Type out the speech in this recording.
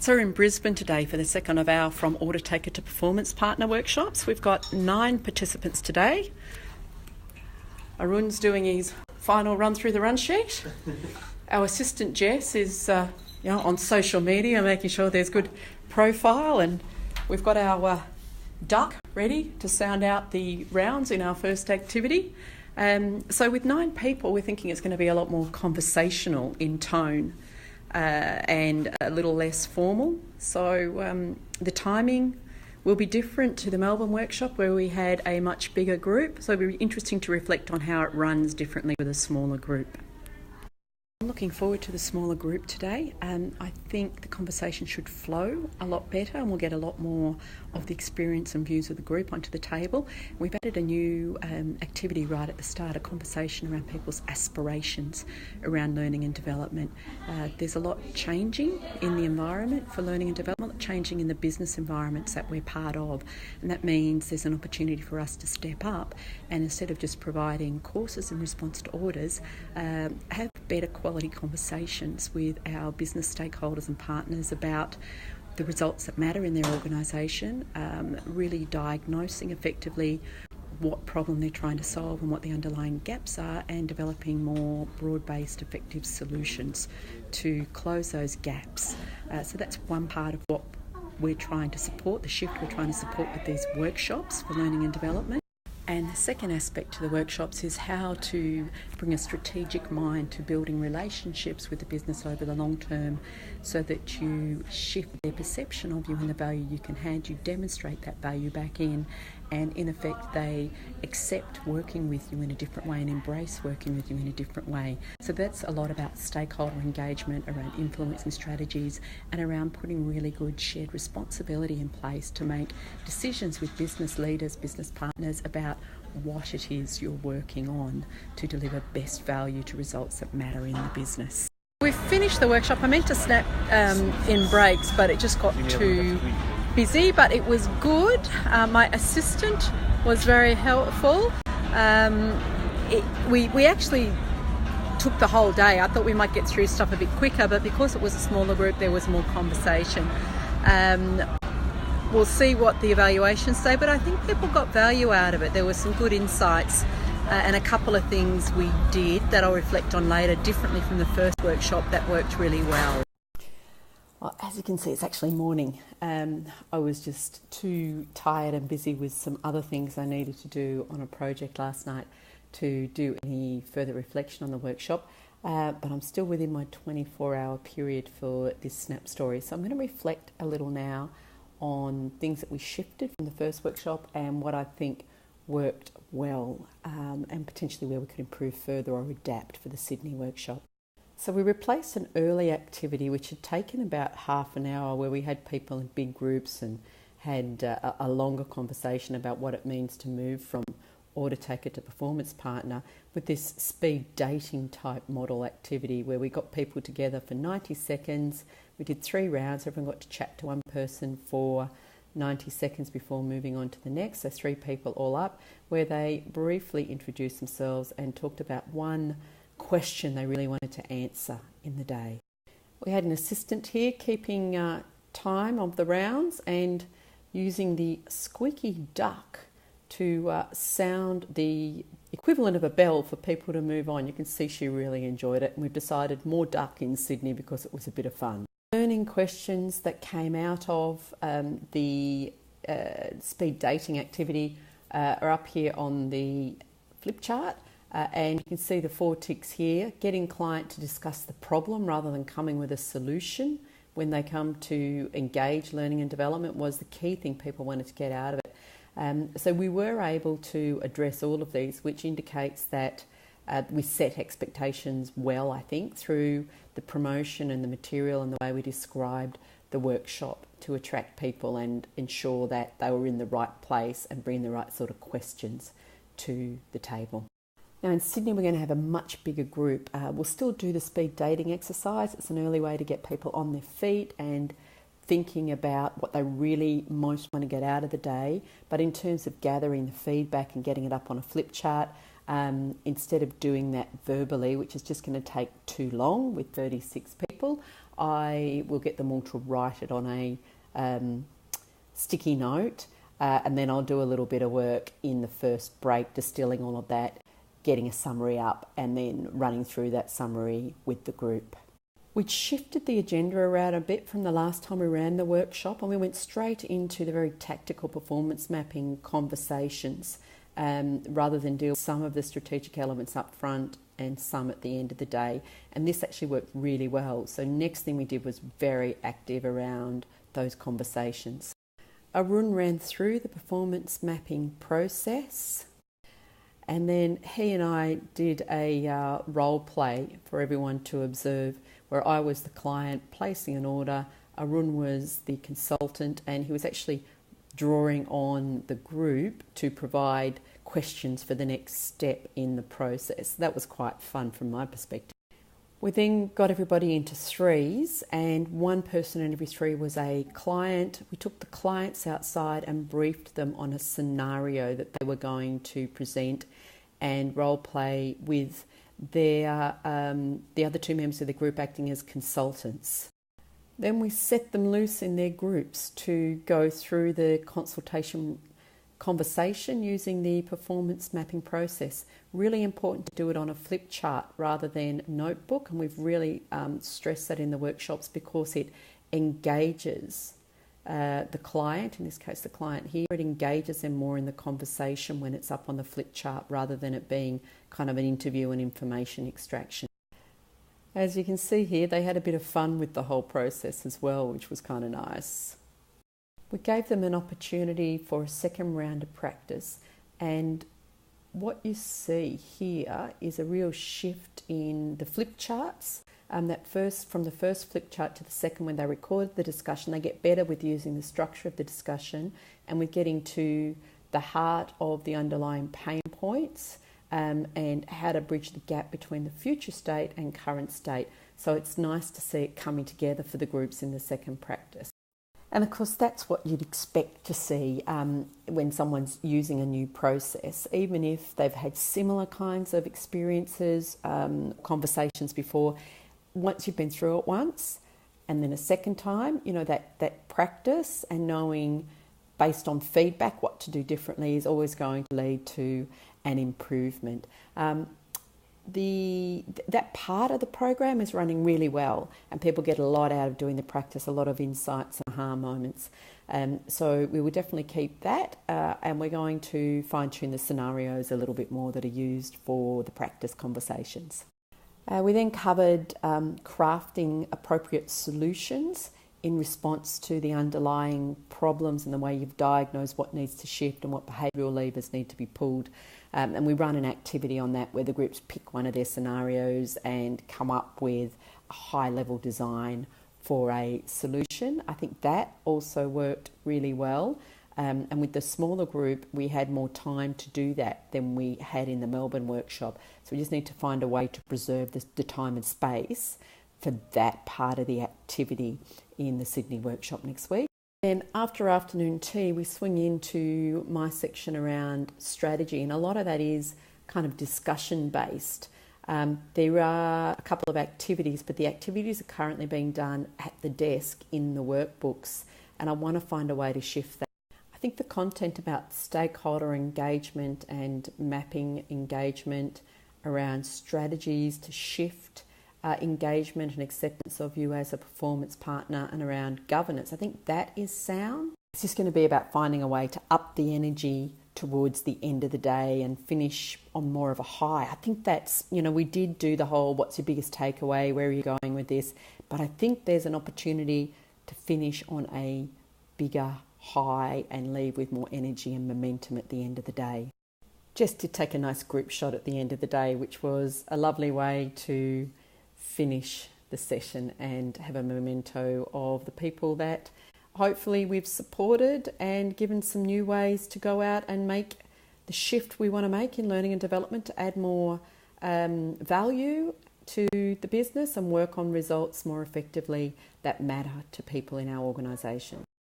So we're in Brisbane today for the second of our From Order Taker to Performance Partner workshops. We've got 9 participants today. Arun's doing his final run through the run sheet. Our assistant Jess is on social media, making sure there's good profile, and we've got our duck ready to sound out the rounds in our first activity. So with 9 people, we're thinking it's going to be a lot more conversational in tone. And a little less formal. So the timing will be different to the Melbourne workshop where we had a much bigger group. So it'll be interesting to reflect on how it runs differently with a smaller group. I'm looking forward to the smaller group today. I think the conversation should flow a lot better and we'll get a lot more of the experience and views of the group onto the table. We've added a new activity right at the start, a conversation around people's aspirations around learning and development. There's a lot changing in the environment for learning and development, changing in the business environments that we're part of, and that means there's an opportunity for us to step up and instead of just providing courses in response to orders, have better quality conversations with our business stakeholders and partners about the results that matter in their organisation, really diagnosing effectively what problem they're trying to solve and what the underlying gaps are, and developing more broad-based effective solutions to close those gaps. So that's one part of what we're trying to support, the shift we're trying to support with these workshops for learning and development. And the second aspect to the workshops is how to bring a strategic mind to building relationships with the business over the long term so that you shift their perception of you and the value you can hand, you demonstrate that value back in, and in effect they accept working with you in a different way and embrace working with you in a different way. So that's a lot about stakeholder engagement, around influencing strategies, and around putting really good shared responsibility in place to make decisions with business leaders, business partners about what it is you're working on to deliver best value to results that matter in the business. We've finished the workshop. I meant to snap in breaks, but it just got too busy, but it was good. My assistant was very helpful. We actually took the whole day. I thought we might get through stuff a bit quicker, but because it was a smaller group, there was more conversation. We'll see what the evaluations say, but I think people got value out of it. There were some good insights and a couple of things we did that I'll reflect on later differently from the first workshop that worked really well. Well, as you can see, it's actually morning. I was just too tired and busy with some other things I needed to do on a project last night to do any further reflection on the workshop. But I'm still within my 24-hour period for this Snapstory. So I'm going to reflect a little now on things that we shifted from the first workshop and what I think worked well, and potentially where we could improve further or adapt for the Sydney workshop. So we replaced an early activity which had taken about half an hour, where we had people in big groups and had a longer conversation about what it means to move from order taker to performance partner, with this speed dating type model activity where we got people together for 90 seconds. We did 3 rounds. Everyone got to chat to one person for 90 seconds before moving on to the next. So 3 people all up, where they briefly introduced themselves and talked about one question they really wanted to answer in the day. We had an assistant here keeping time of the rounds and using the squeaky duck to sound the equivalent of a bell for people to move on. You can see she really enjoyed it, and we've decided more duck in Sydney because it was a bit of fun. Learning questions that came out of the speed dating activity are up here on the flip chart. And you can see the 4 ticks here. Getting client to discuss the problem rather than coming with a solution when they come to engage learning and development was the key thing people wanted to get out of it. So we were able to address all of these, which indicates that we set expectations well, I think, through the promotion and the material and the way we described the workshop to attract people and ensure that they were in the right place and bring the right sort of questions to the table. Now in Sydney we're going to have a much bigger group. We'll still do the speed dating exercise. It's an early way to get people on their feet and thinking about what they really most want to get out of the day. But in terms of gathering the feedback and getting it up on a flip chart, instead of doing that verbally, which is just going to take too long with 36 people, people, I will get them all to write it on a sticky note, and then I'll do a little bit of work in the first break, distilling all of that, getting a summary up, and then running through that summary with the group. We shifted the agenda around a bit from the last time we ran the workshop, and we went straight into the very tactical performance mapping conversations, rather than do some of the strategic elements up front and some at the end of the day. And this actually worked really well. So next thing we did was very active around those conversations. Arun ran through the performance mapping process, and then he and I did a role play for everyone to observe, where I was the client placing an order, Arun was the consultant, and he was actually drawing on the group to provide questions for the next step in the process. That was quite fun from my perspective. We then got everybody into threes, and one person in every three was a client. We took the clients outside and briefed them on a scenario that they were going to present and role play with their the other two members of the group acting as consultants. Then we set them loose in their groups to go through the conversation using the performance mapping process. Really important to do it on a flip chart rather than notebook, and we've really stressed that in the workshops because it engages the client, in this case the client here, it engages them more in the conversation when it's up on the flip chart rather than it being kind of an interview and information extraction. As you can see here, they had a bit of fun with the whole process as well, which was kind of nice. We gave them an opportunity for a second round of practice, and what you see here is a real shift in the flip charts. From the first flip chart to the second, when they record the discussion, they get better with using the structure of the discussion and with getting to the heart of the underlying pain points, and how to bridge the gap between the future state and current state. So it's nice to see it coming together for the groups in the second practice. And of course, that's what you'd expect to see when someone's using a new process, even if they've had similar kinds of experiences, conversations before. Once you've been through it once and then a second time, that practice and knowing based on feedback what to do differently is always going to lead to an improvement. That part of the program is running really well, and people get a lot out of doing the practice, a lot of insights and aha moments. So we will definitely keep that, and we're going to fine-tune the scenarios a little bit more that are used for the practice conversations. We then covered crafting appropriate solutions in response to the underlying problems and the way you've diagnosed what needs to shift and what behavioural levers need to be pulled. And we run an activity on that where the groups pick one of their scenarios and come up with a high-level design for a solution. I think that also worked really well. And with the smaller group, we had more time to do that than we had in the Melbourne workshop. So we just need to find a way to preserve the time and space for that part of the activity in the Sydney workshop next week. Then after afternoon tea, we swing into my section around strategy, and a lot of that is kind of discussion based. There are a couple of activities, but the activities are currently being done at the desk in the workbooks, and I want to find a way to shift that. I think the content about stakeholder engagement and mapping engagement around strategies to shift engagement and acceptance of you as a performance partner and around governance, I think that is sound. It's just going to be about finding a way to up the energy towards the end of the day and finish on more of a high. I think that's, we did do the whole what's your biggest takeaway, where are you going with this, but I think there's an opportunity to finish on a bigger high and leave with more energy and momentum at the end of the day. Just to take a nice group shot at the end of the day, which was a lovely way to finish the session and have a memento of the people that hopefully we've supported and given some new ways to go out and make the shift we want to make in learning and development to add more value to the business and work on results more effectively that matter to people in our organisation.